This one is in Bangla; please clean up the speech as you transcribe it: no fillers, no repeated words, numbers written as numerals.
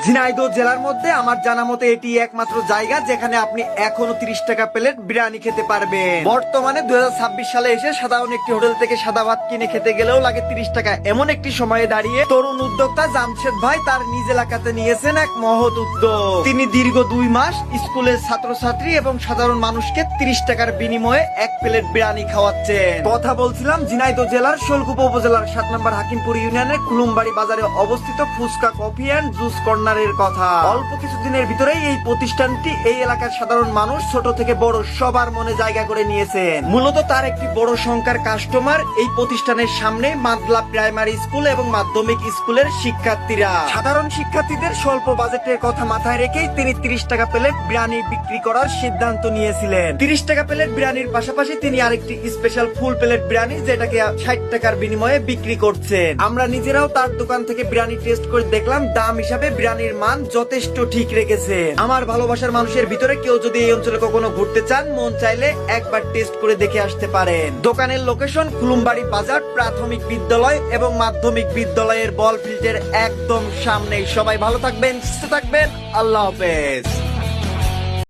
ঝিনাইদহ জেলার মধ্যে আমার জানা মতে এটি একমাত্র জায়গা যেখানে আপনি এখনো 30 টাকা প্লেট বিরিয়ানি খেতে পারবেন। বর্তমানে 2026 সালে এসে সাধারণ একটি হোটেল থেকে সাদা ভাত কিনে খেতে গেলেও লাগে 30 টাকা। এমন একটি সময়ে দাঁড়িয়ে তরুণ উদ্যোক্তা জামশেদ ভাই তার নিজ এলাকাতে নিয়েছেন এক মহৎ উদ্যোগ। তিনি দীর্ঘ 2 মাস স্কুলের ছাত্রছাত্রী এবং সাধারণ মানুষকে 30 টাকার বিনিময়ে এক প্লেট বিরিয়ানি খাওয়াচ্ছেন। কথা বলছিলাম ঝিনাইদহ জেলার শোলকুপা উপজেলার 7 নম্বর হাকিমপুর ইউনিয়নের কুলুমবাড়ি বাজারে অবস্থিত ফুচকা কফি এন্ড জুস কর্নারের কথা। অল্প কিছুদিনের ভিতরেই এই প্রতিষ্ঠানটি এই এলাকার সাধারণ মানুষ ছোট থেকে বড় সবার মনে জায়গা করে নিয়েছেন। মূলত তার একটি বড় সংখ্যার কাস্টমার এই প্রতিষ্ঠানের সামনে মাদলা প্রাইমারি স্কুল এবং মাধ্যমিক স্কুলের শিক্ষার্থীরা। সাধারণ শিক্ষার্থীদের স্বল্প বাজেটের কথা মাথায় রেখেই তিনি 30 টাকা প্লেট বিরিয়ানি বিক্রি করার সিদ্ধান্ত নিয়েছিলেন। 30 টাকা প্লেট বিরিয়ানির পাশাপাশি তিনি আরেকটি স্পেশাল ফুল প্লেট বিরিয়ানি যেটাকে 60 টাকার বিনিময়ে বিক্রি করছেন। আমরা নিজেরাও তার দোকান থেকে বিরিয়ানি টেস্ট করে দেখলাম, দাম হিসাবে বিরিয়ানির মান যথেষ্ট ঠিক রেখেছে। আমার ভালোবাসার মানুষের ভিতরে কেউ যদি এই অঞ্চলে কখনো ঘুরতে চান, মন চাইলে একবার টেস্ট করে দেখে আসতে পারেন। দোকানের লোকেশন কুলুমবাড়ি বাজার প্রাথমিক বিদ্যালয় এবং মাধ্যমিক বিদ্যালয়ের বল ফিল্ডের একদম সামনে। সবাই ভালো থাকবেন, সুস্থ থাকবেন, আল্লাহ হাফেজ।